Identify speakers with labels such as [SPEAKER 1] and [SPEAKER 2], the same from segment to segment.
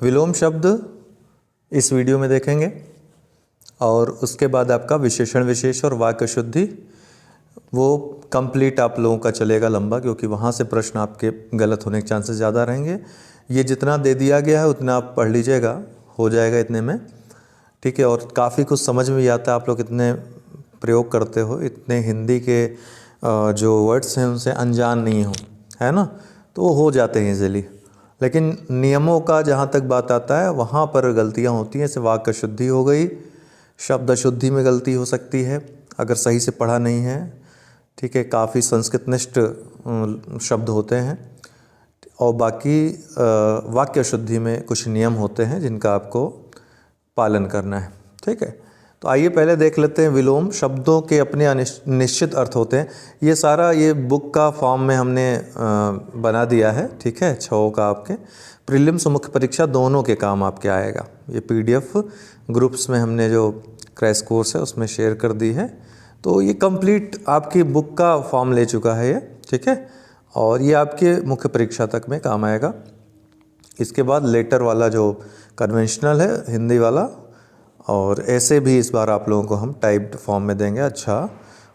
[SPEAKER 1] विलोम शब्द इस वीडियो में देखेंगे और उसके बाद आपका विशेषण विशेष और वाक्य शुद्धि वो कंप्लीट आप लोगों का चलेगा लंबा, क्योंकि वहाँ से प्रश्न आपके गलत होने के चांसेस ज़्यादा रहेंगे। ये जितना दे दिया गया है उतना आप पढ़ लीजिएगा, हो जाएगा इतने में, ठीक है। और काफ़ी कुछ समझ में भी आता है, आप लोग इतने प्रयोग करते हो, इतने हिंदी के जो वर्ड्स हैं उनसे अनजान नहीं हो, है ना, तो वो हो जाते हैं इजीली। लेकिन नियमों का जहाँ तक बात आता है वहाँ पर गलतियाँ होती हैं। जैसे वाक्य शुद्धि हो गई, शब्द शुद्धि में गलती हो सकती है अगर सही से पढ़ा नहीं है, ठीक है। काफ़ी संस्कृतनिष्ठ शब्द होते हैं और बाकी वाक्य शुद्धि में कुछ नियम होते हैं जिनका आपको पालन करना है, ठीक है। तो आइए पहले देख लेते हैं विलोम शब्दों के अपने निश्चित अर्थ होते हैं। ये सारा ये बुक का फॉर्म में हमने बना दिया है, ठीक है। 6 का आपके प्रीलिम्स और मुख्य परीक्षा दोनों के काम आपके आएगा। ये पीडीएफ ग्रुप्स में हमने जो क्रैश कोर्स है उसमें शेयर कर दी है, तो ये कंप्लीट आपकी बुक का फॉर्म ले चुका है ये, ठीक है। और ये आपके मुख्य परीक्षा तक में काम आएगा। इसके बाद लेटर वाला जो कन्वेंशनल है हिंदी वाला, और ऐसे भी इस बार आप लोगों को हम टाइप्ड फॉर्म में देंगे, अच्छा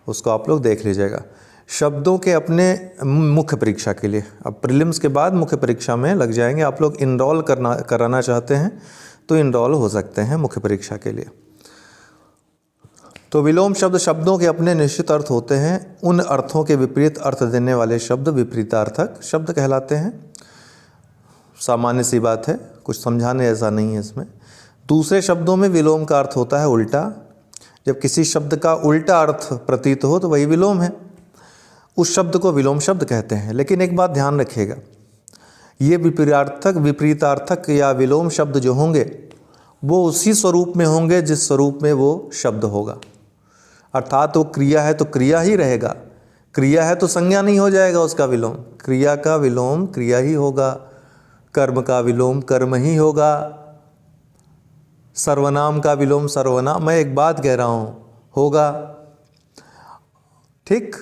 [SPEAKER 1] उसको आप लोग देख लीजिएगा। शब्दों के अपने मुख्य परीक्षा के लिए, अब प्रीलिम्स के बाद मुख्य परीक्षा में लग जाएंगे। आप लोग इनरोल कराना चाहते हैं तो इनरोल हो सकते हैं मुख्य परीक्षा के लिए। तो विलोम शब्द शब्दों के अपने निश्चित अर्थ होते हैं। उन अर्थों के विपरीत अर्थ देने वाले शब्द विपरीतार्थक शब्द कहलाते हैं। सामान्य सी बात है, कुछ समझाने ऐसा नहीं है इसमें। दूसरे शब्दों में विलोम का अर्थ होता है उल्टा। जब किसी शब्द का उल्टा अर्थ प्रतीत हो तो वही विलोम है, उस शब्द को विलोम शब्द कहते हैं। लेकिन एक बात ध्यान रखिएगा, ये विपरीतार्थक या विलोम शब्द जो होंगे वो उसी स्वरूप में होंगे जिस स्वरूप में वो शब्द होगा। अर्थात वो क्रिया है तो क्रिया ही रहेगा, क्रिया है तो संज्ञा नहीं हो जाएगा उसका विलोम। क्रिया का विलोम क्रिया ही होगा, कर्म का विलोम कर्म ही होगा, सर्वनाम का विलोम सर्वनाम, मैं एक बात कह रहा हूँ, होगा, ठीक।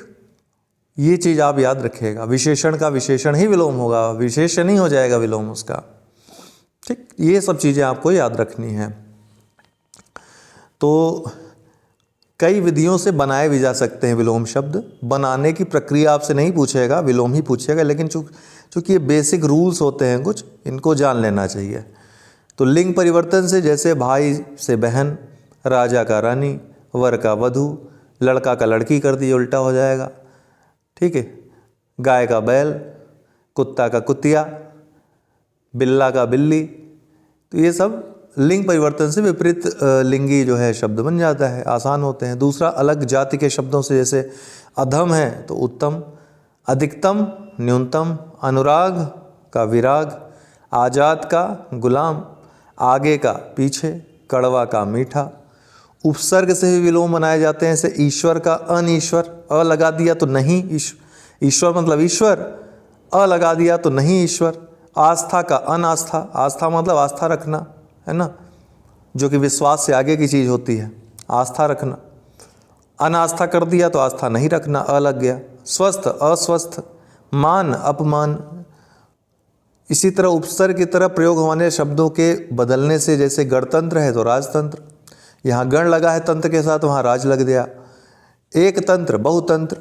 [SPEAKER 1] ये चीज़ आप याद रखिएगा। विशेषण का विशेषण ही विलोम होगा, विशेषण ही हो जाएगा विलोम उसका, ठीक। ये सब चीज़ें आपको याद रखनी है। तो कई विधियों से बनाए भी जा सकते हैं विलोम शब्द। बनाने की प्रक्रिया आपसे नहीं पूछेगा, विलोम ही पूछेगा, लेकिन चूँकि ये बेसिक रूल्स होते हैं कुछ, इनको जान लेना चाहिए। तो लिंग परिवर्तन से, जैसे भाई से बहन, राजा का रानी, वर का वधू, लड़का का लड़की कर दिए उल्टा हो जाएगा, ठीक है। गाय का बैल, कुत्ता का कुतिया, बिल्ला का बिल्ली, तो ये सब लिंग परिवर्तन से विपरीत लिंगी जो है शब्द बन जाता है, आसान होते हैं। दूसरा, अलग जाति के शब्दों से, जैसे अधम है तो उत्तम, अधिकतम न्यूनतम, अनुराग का विराग, आजाद का गुलाम, आगे का पीछे, कड़वा का मीठा। उपसर्ग से भी विलोम बनाए जाते हैं, जैसे ईश्वर का अनिश्वर, अ लगा दिया तो नहीं ईश्वर मतलब ईश्वर, अ लगा दिया तो नहीं ईश्वर। आस्था का अनास्था, आस्था मतलब आस्था रखना, है ना, जो कि विश्वास से आगे की चीज़ होती है, आस्था रखना। अनास्था कर दिया तो आस्था नहीं रखना, अ लग गया। स्वस्थ अस्वस्थ, मान अपमान। इसी तरह उपसर्ग की तरह प्रयोग होने शब्दों के बदलने से, जैसे गणतंत्र है तो राजतंत्र, यहाँ गण लगा है तंत्र के साथ, वहाँ राज लग गया। एक तंत्र बहुतंत्र,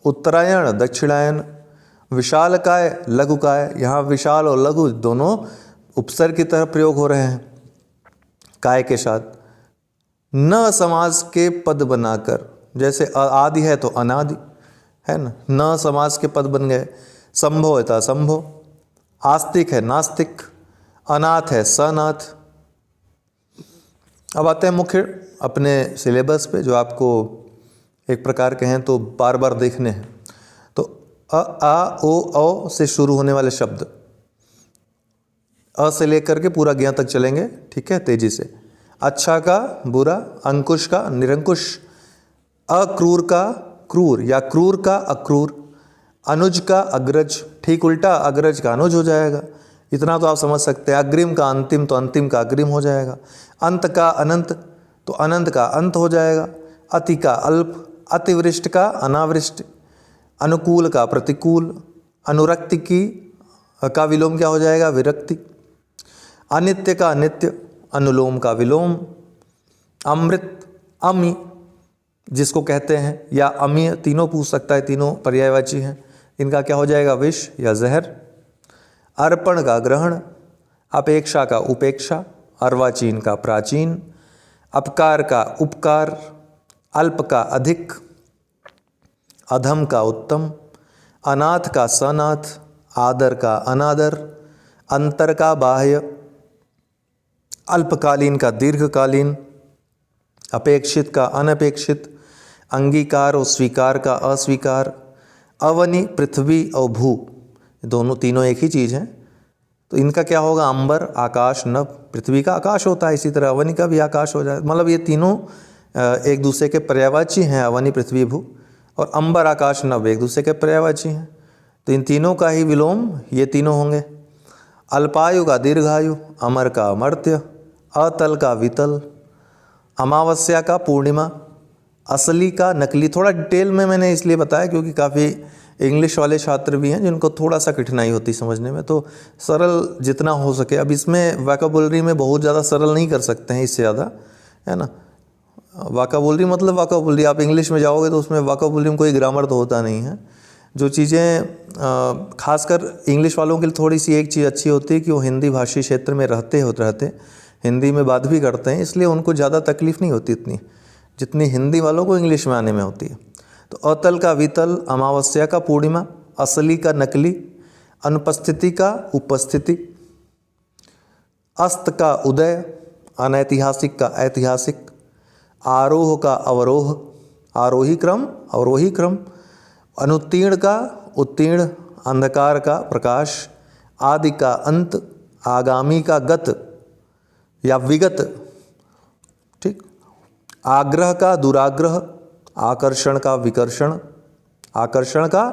[SPEAKER 1] उत्तरायण दक्षिणायन, विशालकाय लघुकाय, यहाँ विशाल और लघु दोनों उपसर्ग की तरह प्रयोग हो रहे हैं काय के साथ। न समास के पद बनाकर, जैसे आदि है तो अनादि, है ना, न समास के पद बन गए। संभव है तो असंभव, आस्तिक है नास्तिक, अनाथ है सनाथ। अब आते हैं मुख्य अपने सिलेबस पे, जो आपको एक प्रकार के हैं तो बार बार देखने हैं। तो आ ओ औ से शुरू होने वाले शब्द, अ से लेकर के पूरा ज्ञ तक चलेंगे, ठीक है, तेजी से। अच्छा का बुरा, अंकुश का निरंकुश, अक्रूर का क्रूर या क्रूर का अक्रूर, अनुज का अग्रज, ठीक उल्टा अग्रज का अनुज हो जाएगा। इतना तो आप समझ सकते हैं। अग्रिम का अंतिम तो अंतिम का अग्रिम हो जाएगा। अंत का अनंत तो अनंत का अंत हो जाएगा। अति का अल्प, अतिवृष्ट का अनावृष्ट, अनुकूल का प्रतिकूल, अनुरक्ति का विलोम क्या हो जाएगा, विरक्ति। अनित्य का अनित्य, अनुलोम का विलोम, अमृत, अमी जिसको कहते हैं, या अमीय, तीनों पूछ सकता है, तीनों पर्यायवाची हैं। इनका क्या हो जाएगा, विष या जहर। अर्पण का ग्रहण, अपेक्षा का उपेक्षा, अर्वाचीन का प्राचीन, अपकार का उपकार, अल्प का अधिक, अधम का उत्तम, अनाथ का सनाथ, आदर का अनादर, अंतर का बाह्य, अल्पकालीन का दीर्घकालीन, अपेक्षित का अनपेक्षित, अंगीकार और स्वीकार का अस्वीकार, अवनि, पृथ्वी और भू, दोनों तीनों एक ही चीज़ हैं। तो इनका क्या होगा, अंबर, आकाश, नभ। पृथ्वी का आकाश होता है, इसी तरह अवनि का भी आकाश हो जाए। मतलब ये तीनों एक दूसरे के पर्यायवाची हैं, अवनि, पृथ्वी, भू। और अंबर, आकाश, नभ एक दूसरे के पर्यायवाची हैं। तो इन तीनों का ही विलोम ये तीनों होंगे। अल्पायु का दीर्घायु, अमर का अमर्त्य, अतल का वितल, अमावस्या का पूर्णिमा, असली का नकली। थोड़ा डिटेल में मैंने इसलिए बताया क्योंकि काफ़ी इंग्लिश वाले छात्र भी हैं जिनको थोड़ा सा कठिनाई होती समझने में, तो सरल जितना हो सके। अब इसमें वोकैबुलरी में बहुत ज़्यादा सरल नहीं कर सकते हैं, इससे ज़्यादा, है ना। वोकैबुलरी मतलब वोकैबुलरी, आप इंग्लिश में जाओगे तो उसमें वोकैबुलरी में कोई ग्रामर तो होता नहीं है। जो चीज़ें खासकर इंग्लिश वालों के लिए थोड़ी सी एक चीज़ अच्छी होती है कि वो हिंदी भाषी क्षेत्र में रहते हिंदी में बात भी करते हैं, इसलिए उनको ज़्यादा तकलीफ़ नहीं होती इतनी जितनी हिंदी वालों को इंग्लिश में आने में होती है। तो अतल का वितल, अमावस्या का पूर्णिमा, असली का नकली, अनुपस्थिति का उपस्थिति, अस्त का उदय, अनैतिहासिक का ऐतिहासिक, आरोह का अवरोह, आरोही क्रम, अवरोही क्रम, अनुत्तीर्ण का उत्तीर्ण, अंधकार का प्रकाश, आदि का अंत, आगामी का गत या विगत, ठीक, आग्रह का दुराग्रह, आकर्षण का विकर्षण, आकर्षण का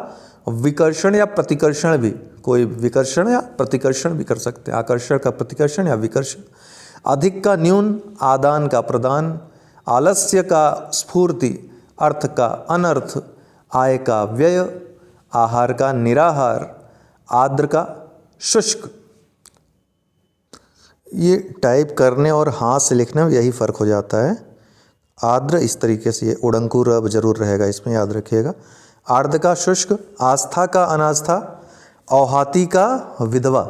[SPEAKER 1] विकर्षण या प्रतिकर्षण भी, कोई विकर्षण या प्रतिकर्षण भी कर सकते हैं, आकर्षण का प्रतिकर्षण या विकर्षण, अधिक का न्यून, आदान का प्रदान, आलस्य का स्फूर्ति, अर्थ का अनर्थ, आय का व्यय, आहार का निराहार, आर्द्र का शुष्क। ये टाइप करने और हाथ से लिखने में यही फ़र्क हो जाता है। आर्द्र इस तरीके से, ये उड़ंकु रब जरूर रहेगा इसमें, याद रखिएगा। आर्द्र का शुष्क, आस्था का अनास्था, औहाती का विधवा,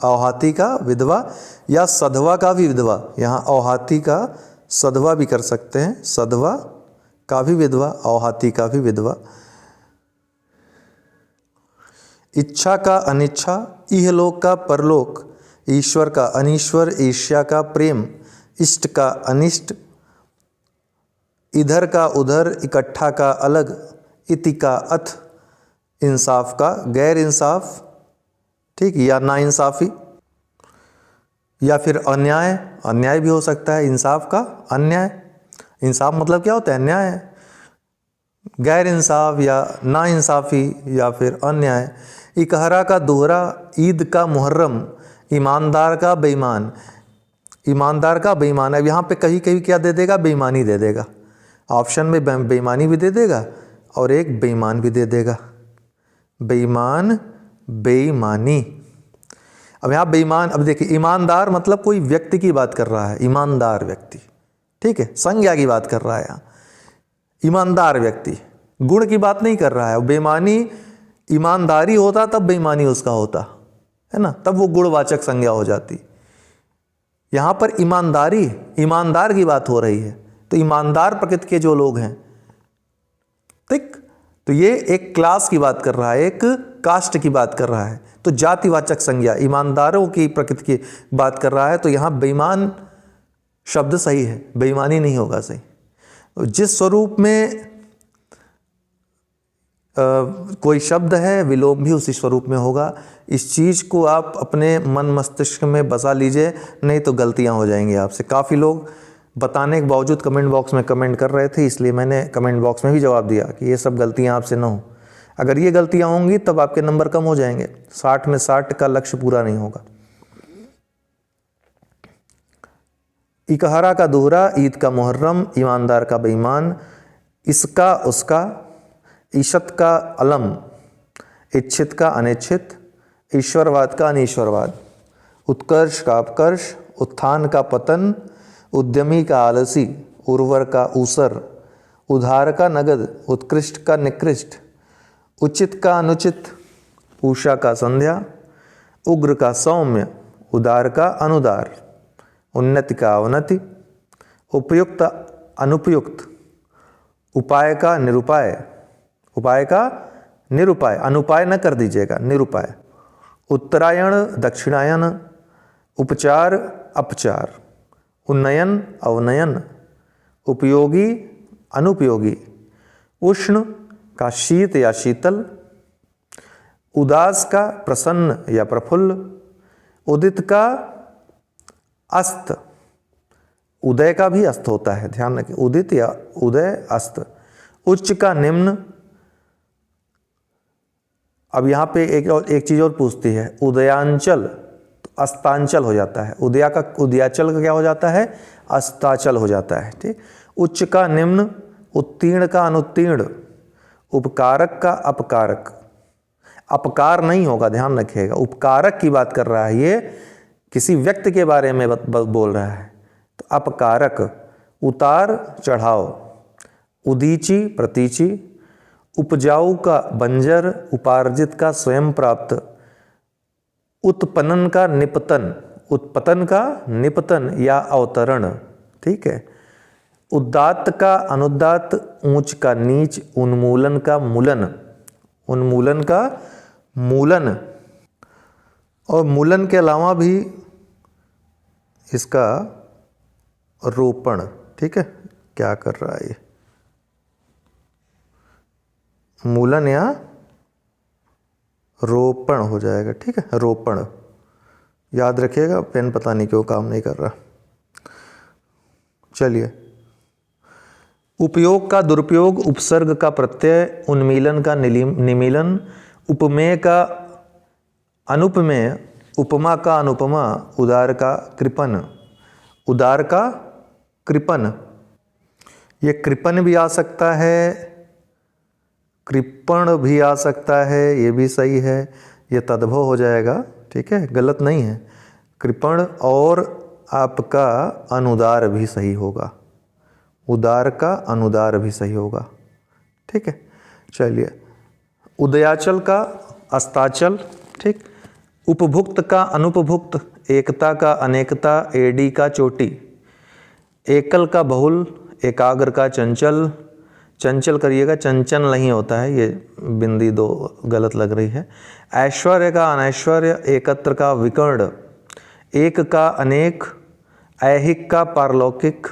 [SPEAKER 1] औहाती का विधवा या सधवा का भी विधवा। यहाँ औहाती का सधवा भी कर सकते हैं, सधवा का भी विधवा, औहाती का भी विधवा। इच्छा का अनिच्छा, इहलोक का परलोक, ईश्वर का अनीश्वर, ईर्ष्या का प्रेम, इष्ट का अनिष्ट, इधर का उधर, इकट्ठा का अलग, इति का अथ, इंसाफ का गैर इंसाफ, ठीक, या नाइंसाफ़ी, या फिर अन्याय, अन्याय भी हो सकता है, इंसाफ का अन्याय। इंसाफ मतलब क्या होता है, अन्याय, गैर इंसाफ या नाइंसाफ़ी या फिर अन्याय। इकहरा का दोहरा, ईद का मुहर्रम, ईमानदार का बेईमान, ईमानदार का बेईमान। अब यहाँ पे कहीं कहीं क्या दे देगा, बेईमानी दे देगा, ऑप्शन में बेईमानी भी दे देगा और एक बेईमान भी दे देगा, बेईमान, बेईमानी। अब यहाँ बेईमान, अब देखिए ईमानदार मतलब कोई व्यक्ति की बात कर रहा है, ईमानदार व्यक्ति, ठीक है, संज्ञा की बात कर रहा है यहाँ, ईमानदार व्यक्ति, गुण की बात नहीं कर रहा है। बेईमानी, ईमानदारी होता तब बेईमानी उसका होता है ना, तब वो गुणवाचक संज्ञा हो जाती। यहाँ पर ईमानदारी, ईमानदार की बात हो रही है, तो ईमानदार प्रकृति के जो लोग हैं, ठीक, तो ये एक क्लास की बात कर रहा है, एक कास्ट की बात कर रहा है, तो जातिवाचक संज्ञा, ईमानदारों की प्रकृति की बात कर रहा है। तो यहाँ बेईमान शब्द सही है, बेईमानी नहीं होगा सही। तो जिस स्वरूप में कोई शब्द है, विलोम भी उसी स्वरूप में होगा। इस चीज़ को आप अपने मन मस्तिष्क में बसा लीजिए, नहीं तो गलतियाँ हो जाएंगी आपसे। काफ़ी लोग बताने के बावजूद कमेंट बॉक्स में कमेंट कर रहे थे, इसलिए मैंने कमेंट बॉक्स में भी जवाब दिया कि ये सब गलतियाँ आपसे ना हो। अगर ये गलतियाँ होंगी तब आपके नंबर कम हो जाएंगे, 60 में 60 का लक्ष्य पूरा नहीं होगा। इकहरा का दोहरा, ईद का मुहर्रम, ईमानदार का बेईमान, इसका उसका, ईशत का अलम, इच्छित का अनिच्छित, ईश्वरवाद का अनीश्वरवाद। उत्कर्ष का अपकर्ष, उत्थान का पतन, उद्यमी का आलसी, उर्वर का ऊसर, उधार का नगद, उत्कृष्ट का निकृष्ट, उचित का अनुचित, उषा का संध्या, उग्र का सौम्य, उदार का अनुदार, उन्नति का अवनति, उपयुक्त अनुपयुक्त, उपाय का निरुपाय, उपाय का निरुपाय, अनुपाय न कर दीजिएगा, निरुपाय, उत्तरायण दक्षिणायन, उपचार अपचार, उन्नयन अवनयन, उपयोगी अनुपयोगी, उष्ण का शीत या शीतल, उदास का प्रसन्न या प्रफुल्ल, उदित का अस्त, उदय का भी अस्त होता है, ध्यान रखिए, उदित या उदय अस्त, उच्च का निम्न। अब यहाँ पे एक चीज और पूछती है, उदयांचल तो अस्तांचल हो जाता है, उदयाचल का क्या हो जाता है, अस्ताचल हो जाता है, ठीक। उच्च का निम्न, उत्तीर्ण का अनुत्तीर्ण, उपकारक का अपकारक, अपकार नहीं होगा, ध्यान रखिएगा, उपकारक की बात कर रहा है, ये किसी व्यक्ति के बारे में बोल रहा है, तो अपकारक, उतार चढ़ाव, उदीची प्रतीची, उपजाऊ का बंजर, उपार्जित का स्वयं प्राप्त, उत्पन्न का निपतन, उत्पतन का निपतन या अवतरण, ठीक है, उदात्त का अनुदात्त, ऊंच का नीच, उन्मूलन का मूलन, उन्मूलन का मूलन, और मूलन के अलावा भी इसका रोपण, ठीक है, क्या कर रहा है ये, मूलन या रोपण हो जाएगा, ठीक है, रोपण याद रखिएगा, पेन पता नहीं क्यों काम नहीं कर रहा। चलिए, उपयोग का दुरुपयोग, उपसर्ग का प्रत्यय, उन्मीलन का निमीलन, उपमेय का अनुपमेय, उपमा का अनुपमा, उदार का कृपण, उदार का कृपण, ये कृपण भी आ सकता है, कृपण भी आ सकता है, ये भी सही है, ये तद्भव हो जाएगा, ठीक है, गलत नहीं है, कृपण, और आपका अनुदार भी सही होगा, उदार का अनुदार भी सही होगा, ठीक है। चलिए, उदयाचल का अस्ताचल, ठीक, उपभुक्त का अनुपभुक्त, एकता का अनेकता, एडी का चोटी, एकल का बहुल, एकाग्र का चंचल, चंचल करिएगा, चंचल नहीं होता है, ये बिंदी दो गलत लग रही है, ऐश्वर्य का अनैश्वर्य, एकत्र का विकर्ण, एक का अनेक, ऐहिक का पारलौकिक,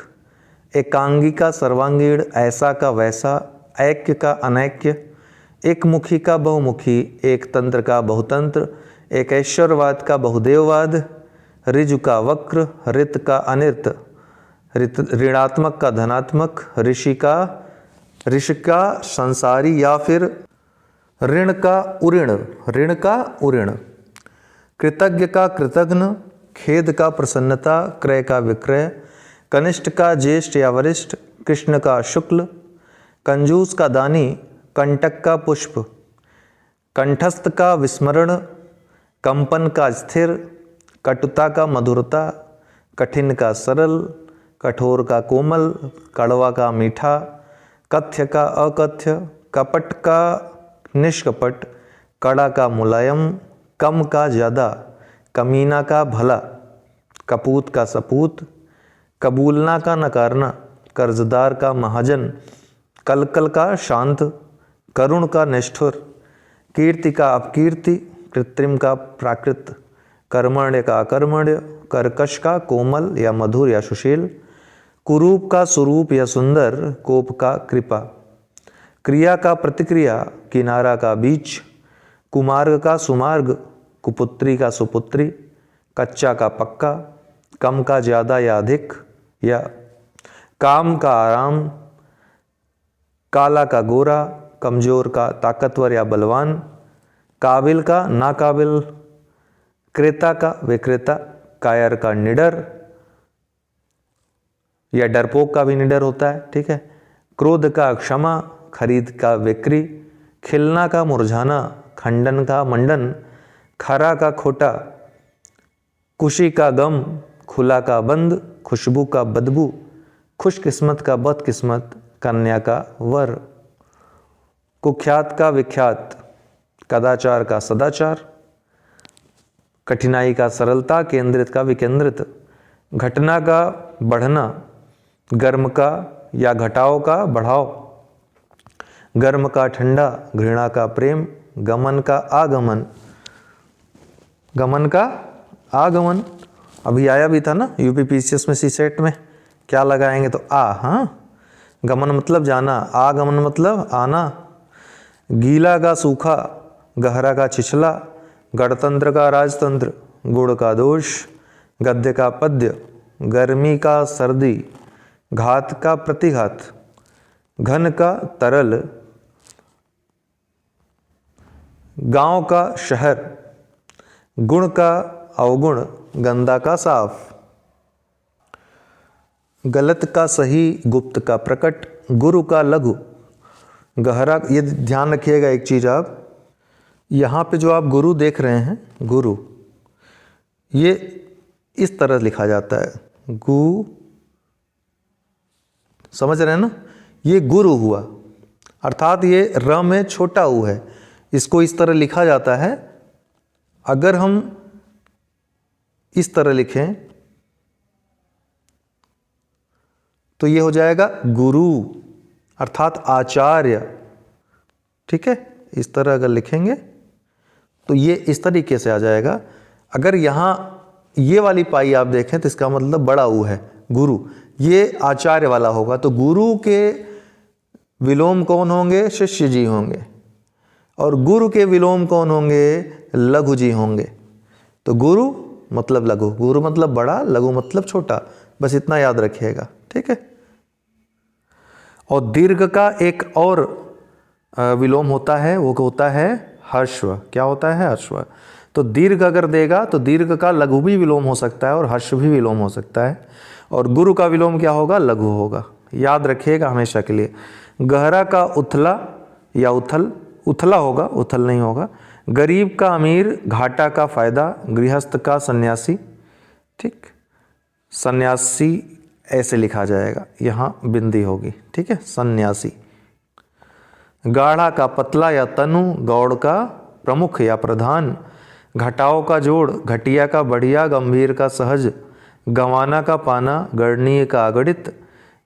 [SPEAKER 1] एकांगी का सर्वांगीण, ऐसा का वैसा, ऐक्य का अनैक्य, एक मुखी का बहुमुखी, एक तंत्र का बहुतंत्र, एक ऐश्वर्यवाद का बहुदेववाद, ऋजु का वक्र, ऋत का अनिर्त, ऋणात्मक का धनात्मक, ऋषि का संसारी या फिर ऋण का उऋण, ऋण का उऋण, कृतज्ञ का कृतघ्न, खेद का प्रसन्नता, क्रय का विक्रय, कनिष्ठ का ज्येष्ठ या वरिष्ठ, कृष्ण का शुक्ल, कंजूस का दानी, कंटक का पुष्प, कंठस्थ का विस्मरण, कंपन का स्थिर, कटुता का मधुरता, कठिन का सरल, कठोर का कोमल, कड़वा का मीठा, कथ्य का अकथ्य, कपट का निष्कपट, कड़ा का मुलायम, कम का ज़्यादा, कमीना का भला, कपूत का सपूत, कबूलना का नकारना, कर्जदार का महाजन, कलकल का शांत, करुण का निष्ठुर, कीर्ति का अपकीर्ति, कृत्रिम का प्राकृत, कर्मण्य का अकर्मण्य, कर्कश का कोमल या मधुर या सुशील, कुरूप का स्वरूप या सुंदर, कोप का कृपा, क्रिया का प्रतिक्रिया, किनारा का बीच, कुमार्ग का सुमार्ग, कुपुत्री का सुपुत्री, कच्चा का पक्का, कम का ज़्यादा या अधिक, या काम का आराम, काला का गोरा, कमजोर का ताकतवर या बलवान, काबिल का नाकाबिल, क्रेता का विक्रेता, कायर का निडर या डरपोक का भी निडर होता है, ठीक है, क्रोध का क्षमा, खरीद का बिक्री, खिलना का मुरझाना, खंडन का मंडन, खरा का खोटा, खुशी का गम, खुला का बंद, खुशबू का बदबू, खुशकिस्मत का बदकिस्मत, कन्या का वर, कुख्यात का विख्यात, कदाचार का सदाचार, कठिनाई का सरलता, केंद्रित का विकेंद्रित, घटना का बढ़ना, गर्म का या घटाओ का बढ़ाओ, गर्म का ठंडा, घृणा का प्रेम, गमन का आगमन, गमन का आगमन। अभी आया भी था ना यूपीपीसीएस में, सीसेट में क्या लगाएंगे तो आ, हाँ, गमन मतलब जाना, आगमन मतलब आना, गीला का सूखा, गहरा का छिछला, गणतंत्र का राजतंत्र, गुण का दोष, गद्य का पद्य, गर्मी का सर्दी, घात का प्रतिघात, घन का तरल, गांव का शहर, गुण का अवगुण, गंदा का साफ, गलत का सही, गुप्त का प्रकट, गुरु का लघु, गहरा। ये ध्यान रखिएगा एक चीज़, आप यहाँ पे जो आप गुरु देख रहे हैं, गुरु, ये इस तरह लिखा जाता है, गु, समझ रहे हैं ना, ये गुरु हुआ, अर्थात ये र में छोटा ऊ है, इसको इस तरह लिखा जाता है। अगर हम इस तरह लिखें तो ये हो जाएगा गुरु, अर्थात आचार्य, ठीक है। इस तरह अगर लिखेंगे तो ये इस तरीके से आ जाएगा। अगर यहाँ ये वाली पाई आप देखें तो इसका मतलब बड़ा ऊ है, गुरु, ये आचार्य वाला होगा। तो गुरु के विलोम कौन होंगे? शिष्य जी होंगे, और गुरु के विलोम कौन होंगे? लघु जी होंगे। तो गुरु मतलब लघु, गुरु मतलब बड़ा, लघु मतलब छोटा, बस इतना याद रखिएगा, ठीक है। और दीर्घ का एक और विलोम होता है, वो होता है हर्षव। क्या होता है? हर्षव। तो दीर्घ अगर देगा तो दीर्घ का लघु भी विलोम हो सकता है और हर्ष भी विलोम हो सकता है, और गुरु का विलोम क्या होगा? लघु होगा। याद रखिएगा हमेशा के लिए। गहरा का उथला या उथल, उथला होगा, उथल नहीं होगा। गरीब का अमीर, घाटा का फायदा, गृहस्थ का सन्यासी, ठीक, सन्यासी ऐसे लिखा जाएगा, यहाँ बिंदी होगी, ठीक है, सन्यासी। गाढ़ा का पतला या तनु, गौड़ का प्रमुख या प्रधान, घटाओ का जोड़, घटिया का बढ़िया, गंभीर का सहज, गंवाना का पाना, गणनीय का अगणित,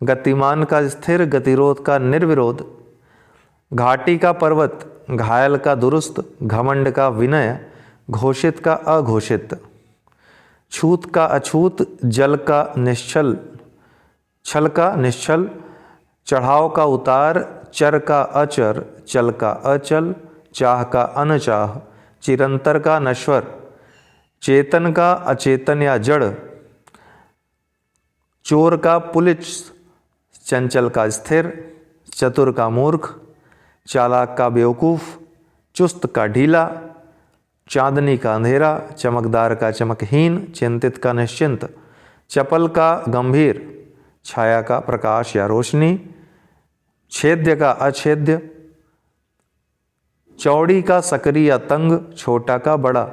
[SPEAKER 1] गतिमान का स्थिर, गतिरोध का निर्विरोध, घाटी का पर्वत, घायल का दुरुस्त, घमंड का विनय, घोषित का अघोषित, छूत का अछूत, जल का निश्चल, छल का निश्चल, चढ़ाव का उतार, चर का अचर, चल का अचल, चाह का अनचाह, चिरंतर का नश्वर, चेतन का अचेतन या जड़, चोर का पुलिस, चंचल का स्थिर, चतुर का मूर्ख, चालाक का बेवकूफ़, चुस्त का ढीला, चांदनी का अंधेरा, चमकदार का चमकहीन, चिंतित का निश्चिंत, चपल का गंभीर, छाया का प्रकाश या रोशनी, छेद्य का अछेद्य, चौड़ी का सकरी या तंग, छोटा का बड़ा,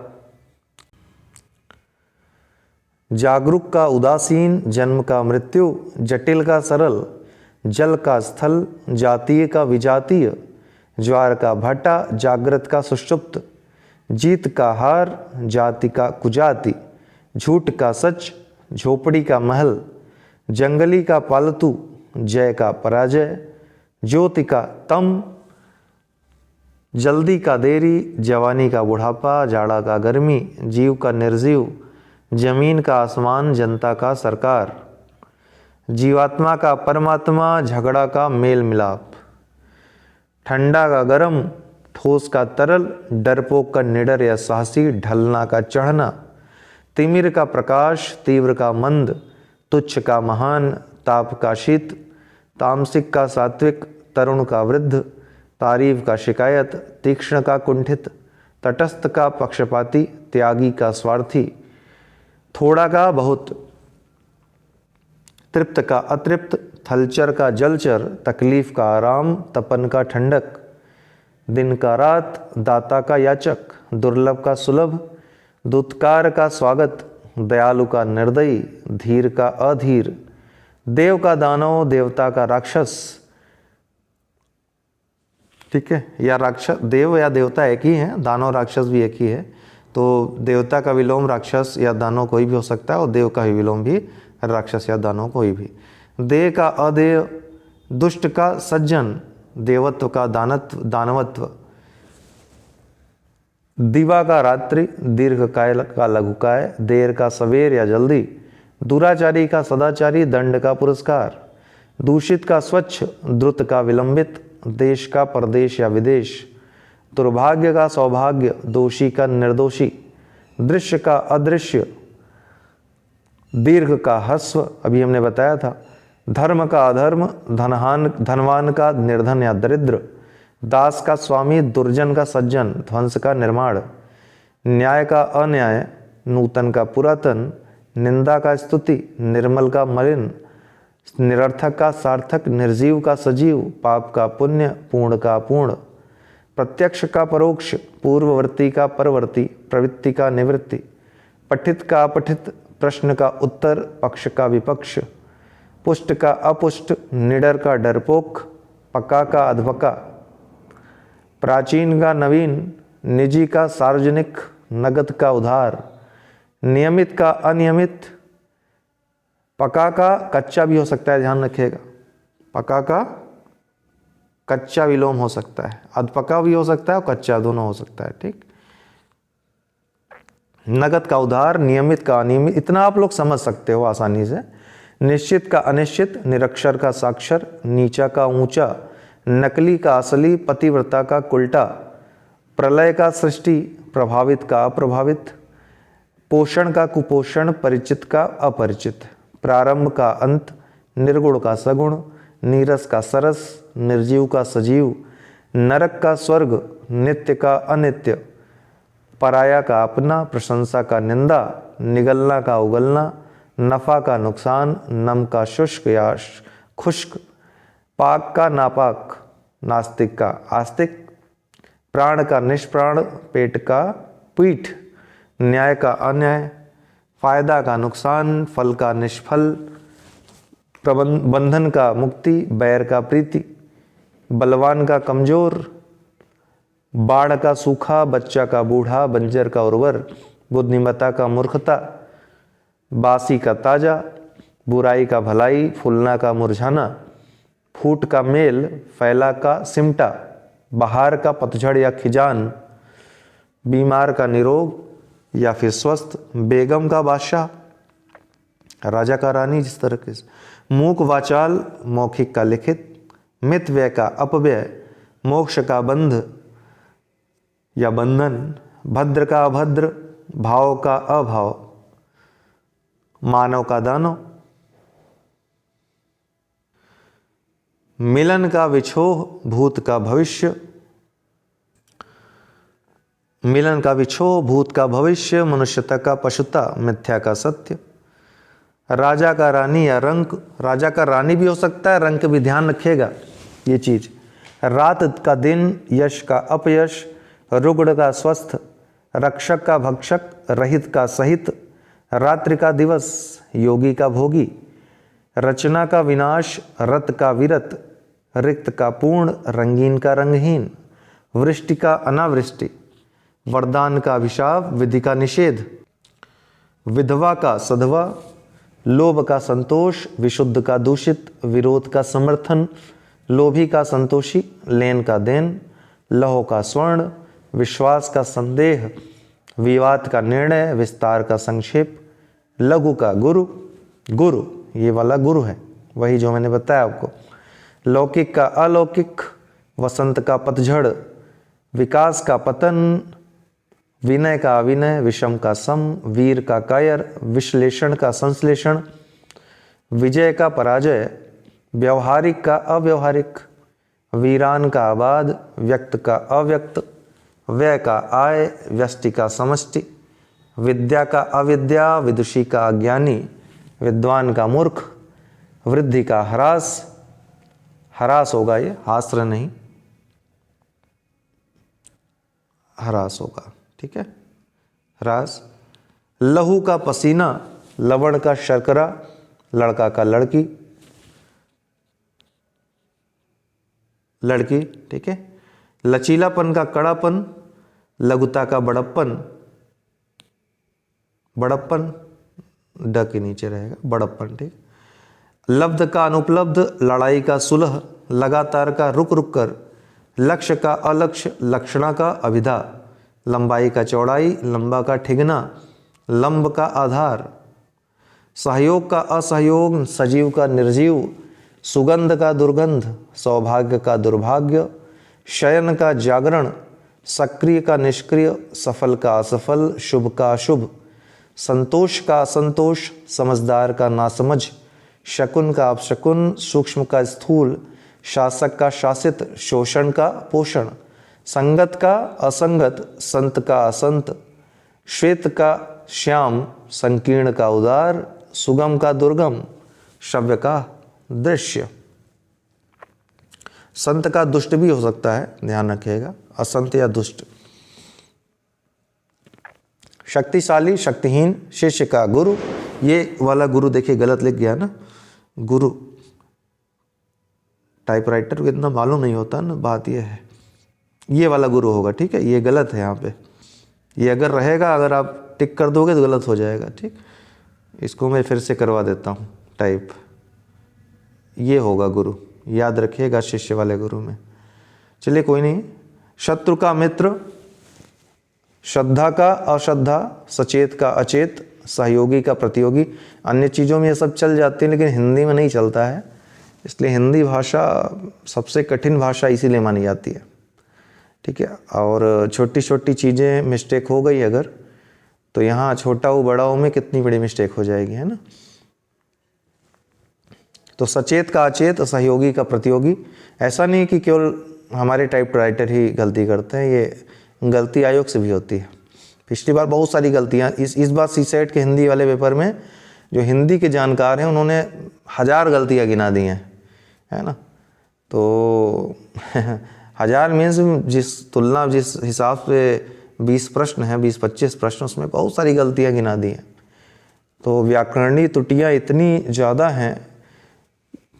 [SPEAKER 1] जागरूक का उदासीन, जन्म का मृत्यु, जटिल का सरल, जल का स्थल, जातीय का विजातीय, ज्वार का भाटा, जागृत का सुषुप्त, जीत का हार, जाति का कुजाति, झूठ का सच, झोपड़ी का महल, जंगली का पालतू, जय का पराजय, ज्योति का तम, जल्दी का देरी, जवानी का बुढ़ापा, जाड़ा का गर्मी, जीव का निर्जीव, जमीन का आसमान, जनता का सरकार, जीवात्मा का परमात्मा, झगड़ा का मेल मिलाप, ठंडा का गर्म, ठोस का तरल, डरपोक का निडर या साहसी, ढलना का चढ़ना, तिमिर का प्रकाश, तीव्र का मंद, तुच्छ का महान, ताप का शीत, तामसिक का सात्विक, तरुण का वृद्ध, तारीफ का शिकायत, तीक्ष्ण का कुंठित, तटस्थ का पक्षपाती, त्यागी का स्वार्थी, थोड़ा का बहुत, तृप्त का अतृप्त, थलचर का जलचर, तकलीफ का आराम, तपन का ठंडक, दिन का रात, दाता का याचक, दुर्लभ का सुलभ, दुत्कार का स्वागत,
[SPEAKER 2] दयालु का निर्दयी, धीर का अधीर, देव का दानव, देवता का राक्षस। ठीक है, या राक्षस, देव या देवता एक ही है, दानव राक्षस भी एक ही है। तो देवता का विलोम राक्षस या दानव कोई भी हो सकता है, और देव का ही विलोम भी राक्षस या दानव कोई भी। देह का अदेव, दुष्ट का सज्जन, देवत्व का दानवत्व, दिवा का रात्रि, दीर्घकाय का लघुकाय, देर का सवेर या जल्दी, दुराचारी का सदाचारी, दंड का पुरस्कार, दूषित का स्वच्छ, द्रुत का विलंबित, देश का परदेश या विदेश, दुर्भाग्य का सौभाग्य, दोषी का निर्दोषी, दृश्य का अदृश्य, दीर्घ का ह्रस्व, अभी हमने बताया था, धर्म का अधर्म, धनवान का निर्धन या दरिद्र, दास का स्वामी, दुर्जन का सज्जन, ध्वंस का निर्माण, न्याय का अन्याय, नूतन का पुरातन, निंदा का स्तुति, निर्मल का मलिन, निरर्थक का सार्थक, निर्जीव का सजीव, पाप का पुण्य, पूर्ण का पूर्ण, प्रत्यक्ष का परोक्ष, पूर्ववर्ती का परवर्ती, प्रवृत्ति का निवृत्ति, पठित का अपठित, प्रश्न का उत्तर, पक्ष का विपक्ष, पुष्ट का अपुष्ट, निडर का डरपोक, पक्का का अधपका, प्राचीन का नवीन, निजी का सार्वजनिक, नगद का उधार, नियमित का अनियमित, पका का कच्चा भी हो सकता है, ध्यान रखिएगा, पका का कच्चा विलोम हो सकता है, अधपका भी हो सकता है और कच्चा, दोनों हो सकता है। ठीक, नगद का उधार, नियमित का अनियमित, इतना आप लोग समझ सकते हो आसानी से। निश्चित का अनिश्चित, निरक्षर का साक्षर, नीचा का ऊंचा, नकली का असली, पतिव्रता का उल्टा, प्रलय का सृष्टि, प्रभावित का अप्रभावित, पोषण का कुपोषण, परिचित का अपरिचित, प्रारंभ का अंत, निर्गुण का सगुण, नीरस का सरस, निर्जीव का सजीव, नरक का स्वर्ग, नित्य का अनित्य, पराया का अपना, प्रशंसा का निंदा, निगलना का उगलना, नफा का नुकसान, नम का शुष्क या खुश्क, पाक का नापाक, नास्तिक का आस्तिक, प्राण का निष्प्राण, पेट का पीठ, न्याय का अन्याय, फायदा का नुकसान, फल का निष्फल, बंधन का मुक्ति, बैर का प्रीति, बलवान का कमजोर, बाढ़ का सूखा, बच्चा का बूढ़ा, बंजर का उर्वर, बुद्धिमत्ता का मूर्खता, बासी का ताजा, बुराई का भलाई, फूलना का मुरझाना, फूट का मेल, फैला का सिमटा, बहार का पतझड़ या खिजान, बीमार का निरोग या फिर स्वस्थ, बेगम का बादशाह, राजा का रानी, जिस तरह से मूक वाचाल, मौखिक का लिखित, मित व्यय का अपव्यय, मोक्ष का बंध या बंधन, भद्र का अभद्र, भाव का अभाव, मानव का दानव, मिलन का विछोह, भूत का भविष्य, मिलन का विछोह, भूत का भविष्य, मनुष्यता का पशुता, मिथ्या का सत्य, राजा का रानी या रंक, राजा का रानी भी हो सकता है, रंक भी, ध्यान रखिएगा ये चीज, रात का दिन, यश का अपयश, रुग्ण का स्वस्थ, रक्षक का भक्षक, रहित का सहित, रात्रि का दिवस, योगी का भोगी, रचना का विनाश, रत का विरत, रिक्त का पूर्ण, रंगीन का रंगहीन, वृष्टि का अनावृष्टि, वरदान का अभिशाप, विधि का निषेध, विधवा का सधवा, लोभ का संतोष, विशुद्ध का दूषित, विरोध का समर्थन, लोभी का संतोषी, लेन का देन, लहो का स्वर्ण, विश्वास का संदेह, विवाद का निर्णय, विस्तार का संक्षेप, लघु का गुरु, गुरु ये वाला गुरु है, वही जो मैंने बताया आपको, लौकिक का अलौकिक, वसंत का पतझड़, विकास का पतन, विनय का अविनय, विषम का सम, वीर का कायर, विश्लेषण का संश्लेषण, विजय का पराजय, व्यवहारिक का अव्यवहारिक, वीरान का आबाद, व्यक्त का अव्यक्त, व्यय का आय, व्यष्टि का समष्टि, विद्या का अविद्या, विदुषी का अज्ञानी, विद्वान का मूर्ख, वृद्धि का ह्रास, ह्रास होगा ये, हास्र नहीं, ह्रास होगा, ठीक है, ह्रास, लहू का पसीना, लवण का शर्करा, लड़का का लड़की, लड़की, ठीक है। लचीलापन का कड़ापन, लघुता का बड़प्पन, बड़प्पन ड के नीचे रहेगा, बड़प्पन, ठीक। लब्ध का अनुपलब्ध, लड़ाई का सुलह, लगातार का रुक रुक कर, लक्ष्य का अलक्ष्य, लक्षणा का अभिधा, लंबाई का चौड़ाई, लंबा का ठिगना, लंब का आधार, सहयोग का असहयोग, सजीव का निर्जीव, सुगंध का दुर्गंध, सौभाग्य का दुर्भाग्य, शयन का जागरण, सक्रिय का निष्क्रिय, सफल का असफल, शुभ का अशुभ, संतोष का असंतोष, समझदार का नासमझ, शकुन का अपशकुन, सूक्ष्म का स्थूल, शासक का शासित, शोषण का पोषण, संगत का असंगत, संत का असंत, श्वेत का श्याम, संकीर्ण का उदार, सुगम का दुर्गम, श्रव्य का दृश्य। संत का दुष्ट भी हो सकता है, ध्यान रखिएगा, असंत या दुष्ट। शक्तिशाली, शक्तिहीन, शिष्य का गुरु, ये वाला गुरु देखिए गलत लिख गया ना, गुरु टाइपराइटर को इतना मालूम नहीं होता ना, बात ये है, ये वाला गुरु होगा, ठीक है, ये गलत है यहाँ पे, ये अगर रहेगा, अगर आप टिक कर दोगे तो गलत हो जाएगा, ठीक। इसको मैं फिर से करवा देता हूँ टाइप, ये होगा गुरु, याद रखिएगा शिष्य वाले गुरु में। चलिए कोई नहीं। शत्रु का मित्र, श्रद्धा का अश्रद्धा, सचेत का अचेत, सहयोगी का प्रतियोगी। अन्य चीज़ों में ये सब चल जाती है, लेकिन हिंदी में नहीं चलता है, इसलिए हिंदी भाषा सबसे कठिन भाषा इसीलिए मानी जाती है, ठीक है। और छोटी छोटी चीज़ें मिस्टेक हो गई अगर, तो यहाँ छोटा हो बड़ा हो में कितनी बड़ी मिस्टेक हो जाएगी, है ना। तो सचेत का अचेत, सहयोगी का प्रतियोगी। ऐसा नहीं कि केवल हमारे टाइप राइटर ही गलती करते हैं, ये गलती आयोग से भी होती है। पिछली बार बहुत सारी गलतियाँ, इस बार सीसेट के हिंदी वाले पेपर में जो हिंदी के जानकार हैं उन्होंने 1000 गलतियाँ गिना दी हैं, है ना। तो 1000 मीन्स जिस हिसाब से 20 प्रश्न हैं, 20-25 प्रश्न, उसमें बहुत सारी गलतियाँ गिना दी हैं। तो व्याकरणीय त्रुटियाँ इतनी ज़्यादा हैं,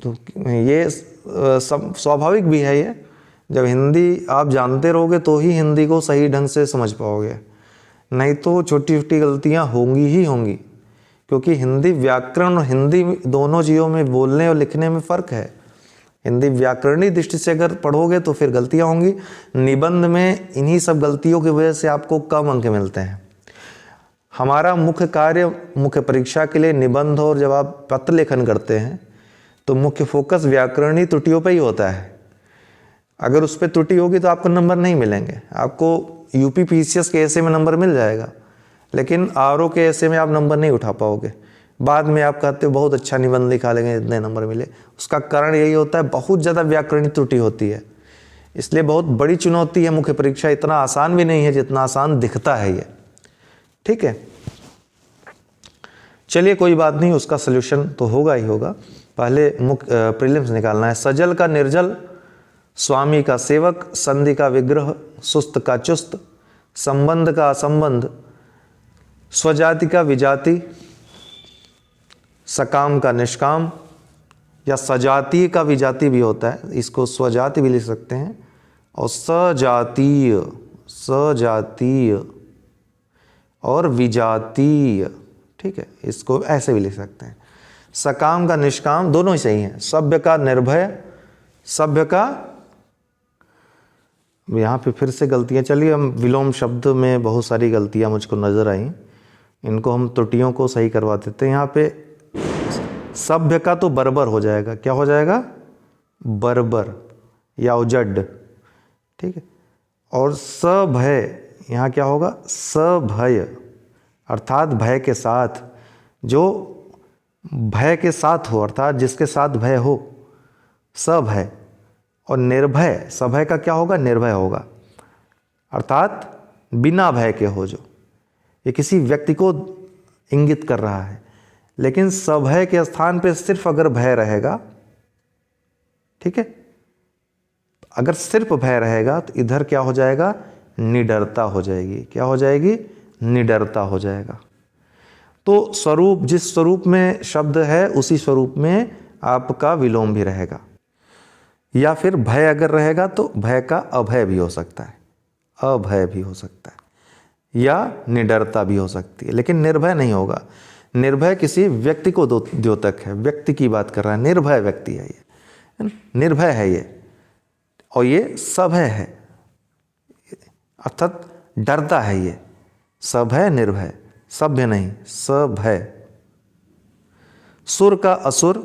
[SPEAKER 2] तो ये स्वाभाविक भी है। ये जब हिंदी आप जानते रहोगे तो ही हिंदी को सही ढंग से समझ पाओगे, नहीं तो छोटी छोटी गलतियाँ होंगी ही होंगी, क्योंकि हिंदी व्याकरण और हिंदी दोनों चीज़ों में बोलने और लिखने में फ़र्क है। हिंदी व्याकरणीय दृष्टि से अगर पढ़ोगे तो फिर गलतियाँ होंगी। निबंध में इन्हीं सब गलतियों की वजह से आपको कम अंक मिलते हैं। हमारा मुख्य कार्य मुख्य परीक्षा के लिए निबंध और जब आप पत्र लेखन करते हैं तो मुख्य फोकस व्याकरणीय त्रुटियों पर ही होता है। अगर उस पर त्रुटि होगी तो आपको नंबर नहीं मिलेंगे। आपको यूपी पीसीएस के ऐसे में नंबर मिल जाएगा, लेकिन आरओ के ऐसे में आप नंबर नहीं उठा पाओगे। बाद में आप कहते हो बहुत अच्छा निबंध लिखा, लेकिन इतने नंबर मिले, उसका कारण यही होता है बहुत ज़्यादा व्याकरणिक त्रुटि होती है। इसलिए बहुत बड़ी चुनौती है मुख्य परीक्षा, इतना आसान भी नहीं है जितना आसान दिखता है ये, ठीक है। चलिए कोई बात नहीं, उसका सलूशन तो होगा ही होगा। पहले मुख्य प्रीलिम्स निकालना है। सजल का निर्जल, स्वामी का सेवक, संधि का विग्रह, सुस्त का चुस्त, संबंध का असंबंध, स्वजाति का विजाति, सकाम का निष्काम, या सजातीय का विजाति भी होता है, इसको स्वजाति भी लिख सकते हैं, और सजातीय, सजातीय और विजातीय, ठीक है, इसको ऐसे भी लिख सकते हैं। सकाम का निष्काम दोनों ही सही हैं। सभ्य का निर्भय, सभ्य का, यहाँ पे फिर से गलतियाँ, चलिए हम विलोम शब्द में बहुत सारी गलतियाँ मुझको नज़र आई, इनको हम त्रुटियों को सही करवा देते हैं। यहाँ पे सभ्य का तो बर्बर हो जाएगा, क्या हो जाएगा, बर्बर या उजड, ठीक है। और सभय, यहाँ क्या होगा, सभय, अर्थात भय के साथ, जो भय के साथ हो, अर्थात जिसके साथ भय हो, सभय। और निर्भय, सभय का क्या होगा, निर्भय होगा, अर्थात बिना भय के हो, जो ये किसी व्यक्ति को इंगित कर रहा है। लेकिन सभय के स्थान पे सिर्फ अगर भय रहेगा, ठीक है, अगर सिर्फ भय रहेगा तो इधर क्या हो जाएगा, निडरता हो जाएगी। क्या हो जाएगी, निडरता हो जाएगा। तो स्वरूप, जिस स्वरूप में शब्द है उसी स्वरूप में आपका विलोम भी रहेगा। या फिर भय अगर रहेगा तो भय का अभय भी हो सकता है, अभय भी हो सकता है, या निडरता भी हो सकती है, लेकिन निर्भय नहीं होगा। निर्भय किसी व्यक्ति को द्योतक है, व्यक्ति की बात कर रहा है, निर्भय व्यक्ति है ये, निर्भय है ये, और ये सभय है, अर्थात डरता है ये, सभय निर्भय, सभ्य नहीं, सभय। सुर का असुर,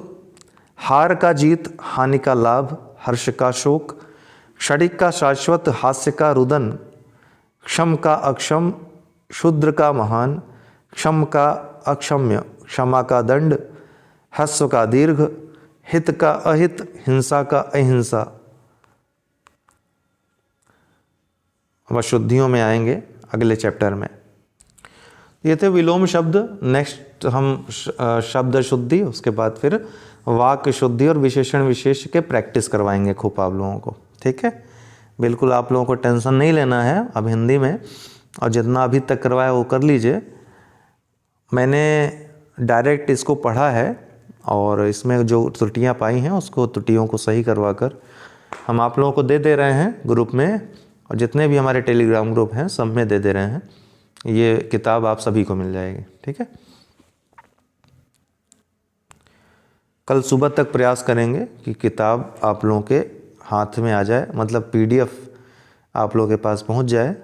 [SPEAKER 2] हार का जीत, हानि का लाभ, हर्ष का शोक, क्षणिक का शाश्वत, हास्य का रुदन, क्षम का अक्षम, शूद्र का महान, क्षम का अक्षम्य, क्षमा का दंड, हस्व का दीर्घ, हित का अहित, हिंसा का अहिंसा। अब अशुद्धियों में आएंगे अगले चैप्टर में। ये थे विलोम शब्द। नेक्स्ट हम शब्द शुद्धि, उसके बाद फिर वाक्य शुद्धि और विशेषण विशेष के प्रैक्टिस करवाएंगे खूब आप लोगों को। ठीक है, बिल्कुल आप लोगों को टेंशन नहीं लेना है अब हिंदी में, और जितना अभी तक करवाया वो कर लीजिए। मैंने डायरेक्ट इसको पढ़ा है और इसमें जो त्रुटियां पाई हैं उसको त्रुटियों को सही करवा कर हम आप लोगों को दे रहे हैं ग्रुप में, और जितने भी हमारे टेलीग्राम ग्रुप हैं सब में दे रहे हैं। ये किताब आप सभी को मिल जाएगी। ठीक है, कल सुबह तक प्रयास करेंगे कि किताब आप लोगों के हाथ में आ जाए, मतलब PDF आप लोगों के पास पहुंच जाए।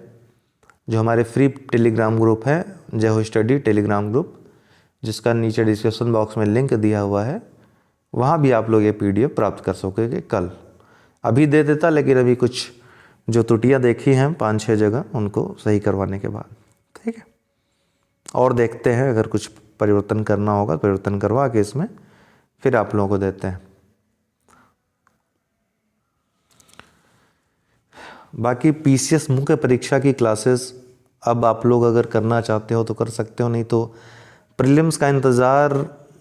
[SPEAKER 2] जो हमारे फ्री टेलीग्राम ग्रुप है, जय हो स्टडी टेलीग्राम ग्रुप, जिसका नीचे डिस्क्रिप्शन बॉक्स में लिंक दिया हुआ है, वहाँ भी आप लोग ये PDF प्राप्त कर सकोगे कल। अभी दे देता, लेकिन अभी कुछ जो त्रुटियाँ देखी हैं 5-6 जगह, उनको सही करवाने के बाद। ठीक है, और देखते हैं अगर कुछ परिवर्तन करना होगा, परिवर्तन करवा के इसमें फिर आप लोगों को देते हैं। बाकी PCS मुख्य परीक्षा की क्लासेस अब आप लोग अगर करना चाहते हो तो कर सकते हो, नहीं तो प्रीलिम्स का इंतज़ार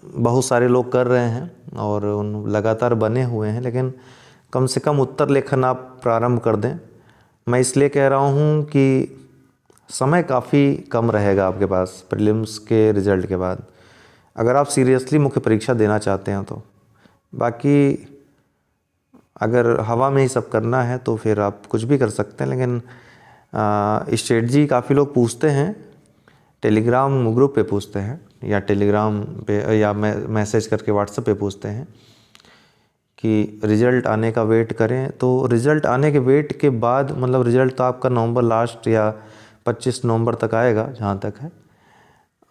[SPEAKER 2] बहुत सारे लोग कर रहे हैं और उन लगातार बने हुए हैं, लेकिन कम से कम उत्तर लेखन आप प्रारंभ कर दें। मैं इसलिए कह रहा हूँ कि समय काफ़ी कम रहेगा आपके पास प्रीलिम्स के रिज़ल्ट के बाद, अगर आप सीरियसली मुख्य परीक्षा देना चाहते हैं तो। बाकी अगर हवा में ही सब करना है तो फिर आप कुछ भी कर सकते हैं, लेकिन स्ट्रेटजी काफ़ी लोग पूछते हैं, टेलीग्राम ग्रुप पे पूछते हैं, या टेलीग्राम पे, या मैसेज करके व्हाट्सएप पे पूछते हैं कि रिज़ल्ट आने का वेट करें। तो रिज़ल्ट आने के वेट के बाद, मतलब रिज़ल्ट तो आपका नवंबर लास्ट या 25 नवंबर तक आएगा जहाँ तक है,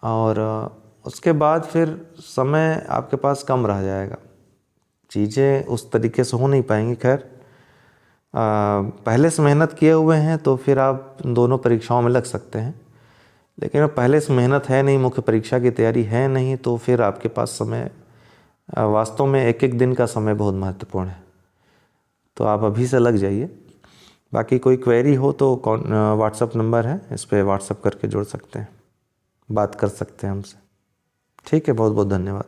[SPEAKER 2] और उसके बाद फिर समय आपके पास कम रह जाएगा, चीज़ें उस तरीके से हो नहीं पाएंगी। खैर पहले से मेहनत किए हुए हैं तो फिर आप दोनों परीक्षाओं में लग सकते हैं, लेकिन पहले से मेहनत है नहीं, मुख्य परीक्षा की तैयारी है नहीं, तो फिर आपके पास समय, वास्तव में एक एक दिन का समय बहुत महत्वपूर्ण है। तो आप अभी से लग जाइए। बाकी कोई क्वेरी हो तो व्हाट्सअप नंबर है, इस पर व्हाट्सअप करके जुड़ सकते हैं, बात कर सकते हैं हमसे। ठीक है, बहुत बहुत धन्यवाद।